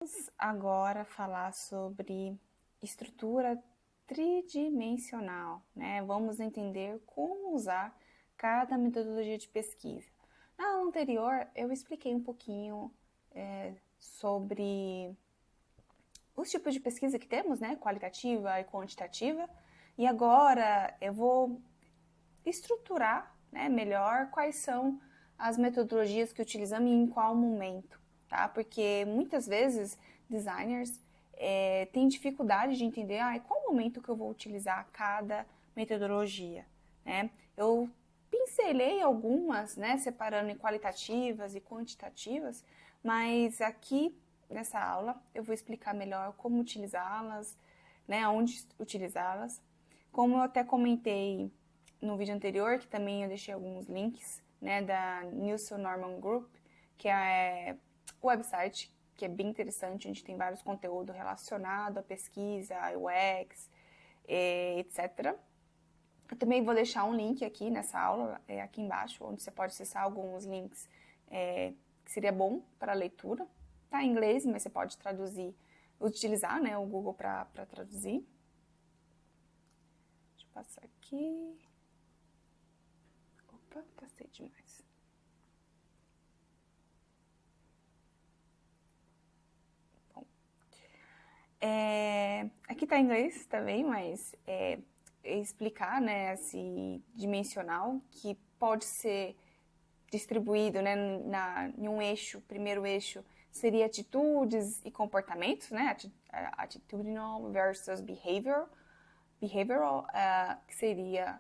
Vamos agora falar sobre estrutura tridimensional, né? Vamos entender como usar cada metodologia de pesquisa. Na aula anterior, eu expliquei um pouquinho sobre os tipos de pesquisa que temos, né? Qualitativa e quantitativa. E agora eu vou estruturar, né, melhor quais são as metodologias que utilizamos e em qual momento, tá? Porque muitas vezes designers têm dificuldade de entender em qual momento que eu vou utilizar cada metodologia, né? Eu pincelei algumas, né, separando em qualitativas e quantitativas, mas aqui nessa aula eu vou explicar melhor como utilizá-las, né, onde utilizá-las. Como eu até comentei no vídeo anterior, que também eu deixei alguns links, né, da Nielsen Norman Group, que é o website, que é bem interessante, onde tem vários conteúdos relacionados à pesquisa, a UX, etc. Eu também vou deixar um link aqui nessa aula, aqui embaixo, onde você pode acessar alguns links que seria bom para leitura. Tá em inglês, mas você pode traduzir, utilizar, né, o Google para traduzir. Deixa eu passar aqui. Opa, cacei demais. Bom, aqui tá em inglês também, mas explicar, né, esse dimensional que pode ser distribuído, né, em um eixo. O primeiro eixo seria atitudes e comportamentos, né, attitudinal versus behavioral, que seria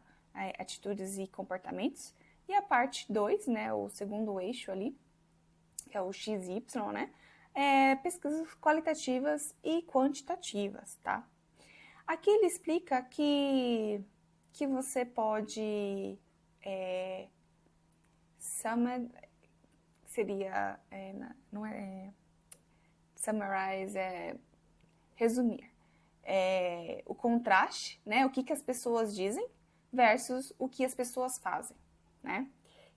atitudes e comportamentos. E a parte 2, né, o segundo eixo ali, que é o XY, né, pesquisas qualitativas e quantitativas, tá? Aqui ele explica que você pode seria, não é summarize, resumir. O contraste, né, o que as pessoas dizem versus o que as pessoas fazem, né?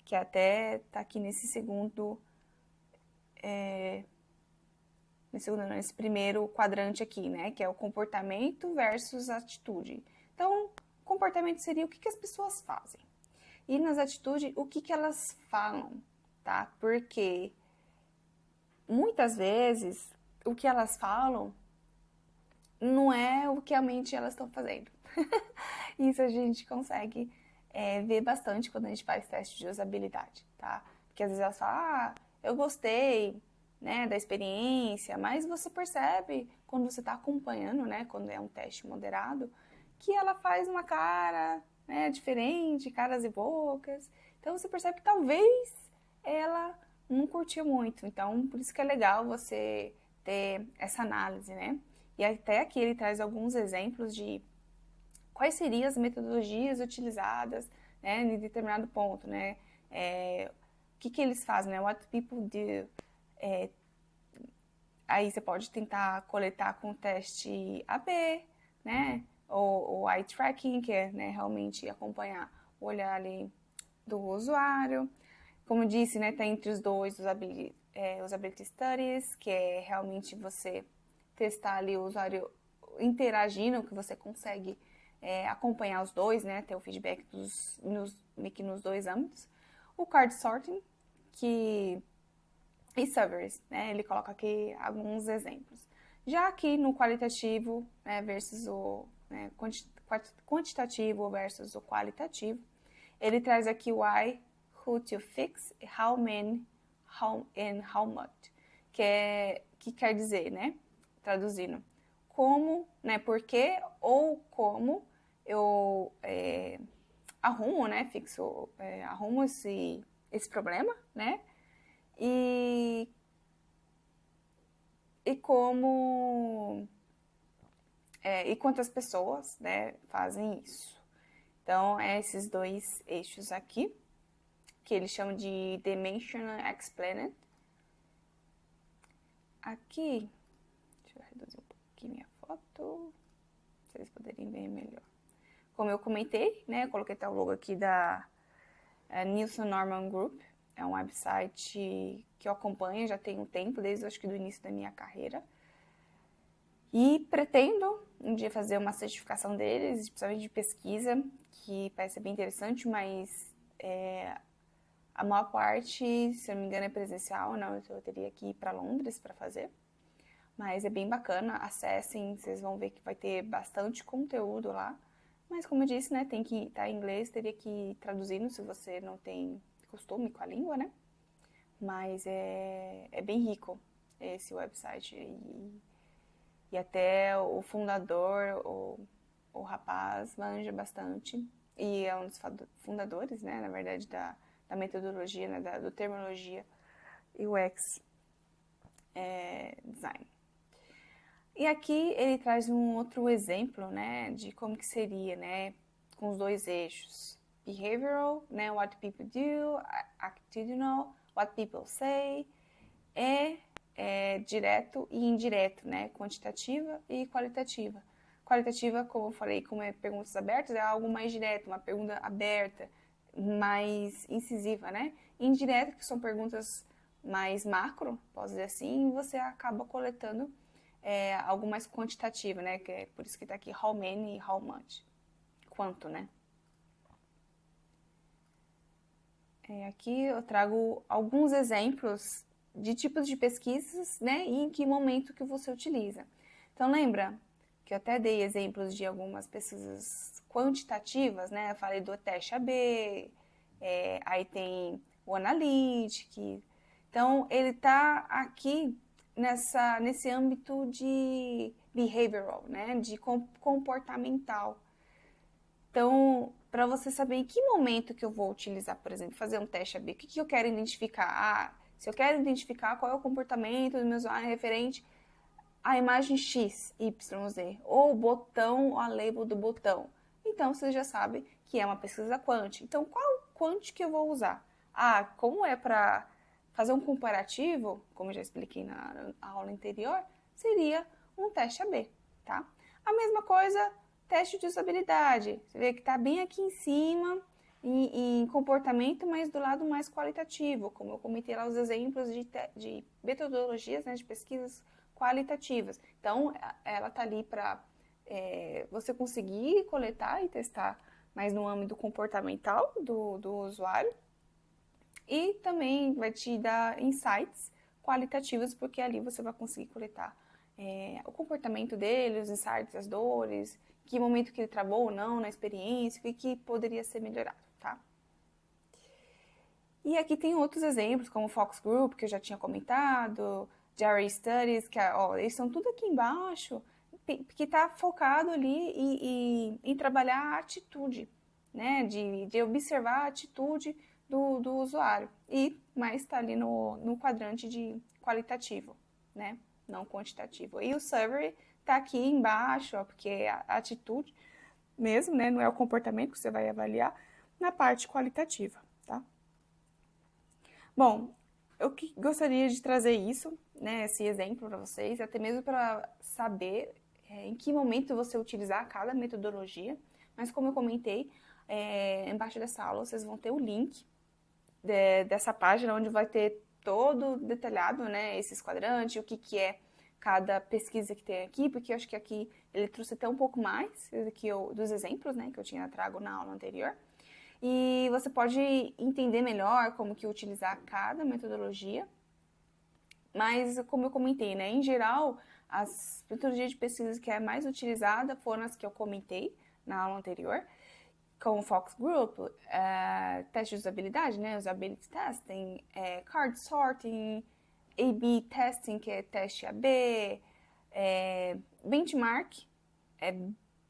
Que até tá aqui nesse segundo, nesse primeiro quadrante aqui, né? Que é o comportamento versus atitude. Então, comportamento seria o que as pessoas fazem. E nas atitudes, o que elas falam, tá? Porque muitas vezes o que elas falam não é o que a mente elas estão fazendo. Isso a gente consegue ver bastante quando a gente faz teste de usabilidade, tá? Porque às vezes elas falam, eu gostei, né, da experiência, mas você percebe quando você está acompanhando, né, quando é um teste moderado, que ela faz uma cara, né, diferente, caras e bocas. Então você percebe que talvez ela não curtiu muito. Então por isso que é legal você ter essa análise, né? E até aqui ele traz alguns exemplos de quais seriam as metodologias utilizadas, né, em determinado ponto, né? O que eles fazem, né? What people do. Aí você pode tentar coletar com o teste AB, né? Ou eye tracking, que é, né, realmente acompanhar o olhar ali do usuário. Como eu disse, né, tá entre os dois usability studies, que é realmente você testar ali o usuário interagindo, que você consegue acompanhar os dois, né, ter o feedback nos dois âmbitos. O card sorting, e surveys, né, ele coloca aqui alguns exemplos. Já aqui no qualitativo, né, versus o quantitativo versus o qualitativo, ele traz aqui o why, who to fix, how many, how and how much, que quer dizer, né, traduzindo, como, né, por quê ou como eu arrumo, né, arrumo esse problema, né, e como e quantas pessoas, né, fazem isso. Então, esses dois eixos aqui, que eles chamam de Dimensional Explained. Aqui, deixa eu reduzir um pouquinho minha foto, pra vocês poderem ver melhor. Como eu comentei, né, eu coloquei até o logo aqui da Nielsen Norman Group. É um website que eu acompanho já tem um tempo, desde acho que do início da minha carreira. E pretendo um dia fazer uma certificação deles, principalmente de pesquisa, que parece ser bem interessante, mas a maior parte, se eu não me engano, é presencial, não, então eu teria que ir para Londres para fazer. Mas é bem bacana, acessem, vocês vão ver que vai ter bastante conteúdo lá. Mas como eu disse, né, tem que estar em inglês, teria que ir traduzindo se você não tem costume com a língua, né? Mas é bem rico esse website. E até o fundador, o rapaz, manja bastante. E é um dos fundadores, né, na verdade, da metodologia, né, do terminologia UX design. E aqui ele traz um outro exemplo, né, de como que seria, né, com os dois eixos. Behavioral, né, what people do, attitudinal, what people say, direto e indireto, né, quantitativa e qualitativa. Qualitativa, como eu falei, como é perguntas abertas, é algo mais direto, uma pergunta aberta, mais incisiva, né? Indireta, que são perguntas mais macro, posso dizer assim, e você acaba coletando algo mais quantitativo, né? Que é por isso que está aqui how many e how much. Quanto, né? Aqui eu trago alguns exemplos de tipos de pesquisas, né? E em que momento que você utiliza. Então lembra que eu até dei exemplos de algumas pesquisas quantitativas, né? Eu falei do teste AB, aí tem o Analytic. Então ele está aqui nesse âmbito de behavioral, né? De comportamental. Então, para você saber em que momento que eu vou utilizar, por exemplo, fazer um teste AB, o que eu quero identificar? Se eu quero identificar qual é o comportamento do meu usuário referente à imagem X, Y, Z, ou o botão, a label do botão. Então, você já sabe que é uma pesquisa quant. Então, qual quant que eu vou usar? Como é para fazer um comparativo, como eu já expliquei na aula anterior, seria um teste AB, tá? A mesma coisa, teste de usabilidade. Você vê que está bem aqui em cima, em comportamento, mas do lado mais qualitativo, como eu comentei lá os exemplos de metodologias, né, de pesquisas qualitativas. Então, ela está ali para você conseguir coletar e testar mais no âmbito comportamental do usuário, e também vai te dar insights qualitativos, porque ali você vai conseguir coletar o comportamento dele, os insights, as dores, que momento que ele travou ou não na experiência, o que poderia ser melhorado, tá? E aqui tem outros exemplos, como o Focus Group, que eu já tinha comentado, Jerry Studies, que eles são tudo aqui embaixo, que está focado ali em trabalhar a atitude, né? De observar a atitude do usuário. Mas está ali no quadrante de qualitativo, né? Não quantitativo. E o survey está aqui embaixo, porque é a atitude mesmo, né? Não é o comportamento que você vai avaliar, na parte qualitativa, tá? Bom, eu gostaria de trazer isso, né? Esse exemplo para vocês, até mesmo para saber em que momento você utilizar cada metodologia. Mas como eu comentei, embaixo dessa aula vocês vão ter o link dessa página, onde vai ter todo detalhado, né, esses quadrantes, o que é cada pesquisa que tem aqui, porque eu acho que aqui ele trouxe até um pouco mais dos exemplos, né, que eu tinha trago na aula anterior. E você pode entender melhor como que utilizar cada metodologia. Mas, como eu comentei, né, em geral, as metodologias de pesquisa que é mais utilizada foram as que eu comentei na aula anterior, como o Focus Group, teste de usabilidade, né, usability testing, card sorting, A/B testing, que é teste AB, benchmark, é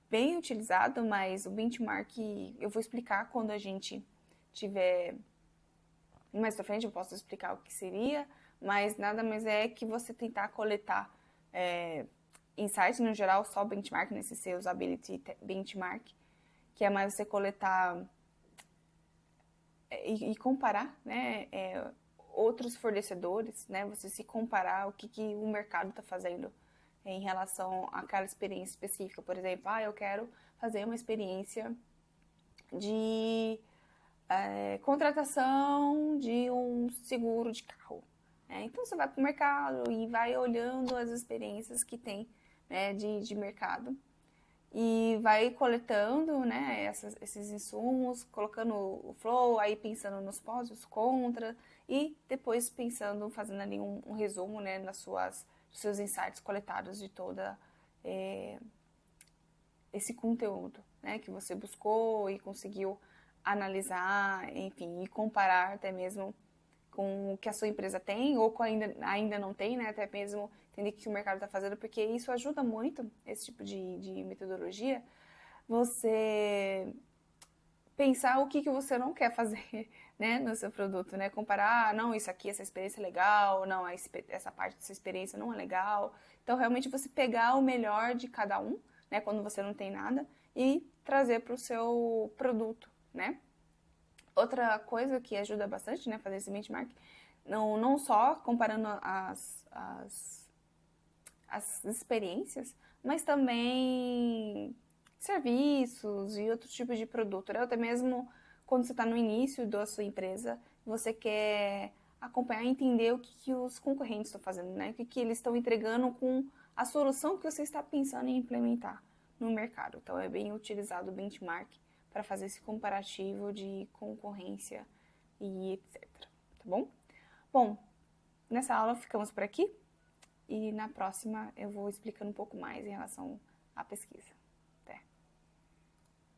bem utilizado, mas o benchmark eu vou explicar quando a gente tiver mais pra frente, eu posso explicar o que seria, mas nada mais é que você tentar coletar insights, no geral, só benchmark, nesse seu usability benchmark, que é mais você coletar e comparar, né, outros fornecedores, né, você se comparar o que o mercado está fazendo em relação àquela experiência específica. Por exemplo, eu quero fazer uma experiência de contratação de um seguro de carro. Então você vai para o mercado e vai olhando as experiências que tem né, de mercado. E vai coletando, né, esses insumos, colocando o flow, aí pensando nos pós e os contras, e depois pensando, fazendo ali um resumo, né, dos seus insights coletados de toda esse conteúdo, né, que você buscou e conseguiu analisar, enfim, e comparar até mesmo com o que a sua empresa tem ou com ainda não tem, né, até mesmo entender o que o mercado está fazendo, porque isso ajuda muito, esse tipo de metodologia, você pensar o que você não quer fazer, né, no seu produto, né, comparar, não, isso aqui, essa experiência é legal, não, essa parte dessa experiência não é legal, então realmente você pegar o melhor de cada um, né, quando você não tem nada, e trazer para o seu produto, né. Outra coisa que ajuda bastante, né, fazer esse benchmark, não só comparando as experiências, mas também serviços e outros tipos de produto, né? Até mesmo quando você está no início da sua empresa, você quer acompanhar e entender o que os concorrentes estão fazendo, né? O que eles estão entregando com a solução que você está pensando em implementar no mercado. Então, é bem utilizado o benchmark para fazer esse comparativo de concorrência e etc. Tá bom? Bom, nessa aula ficamos por aqui. E na próxima eu vou explicando um pouco mais em relação à pesquisa.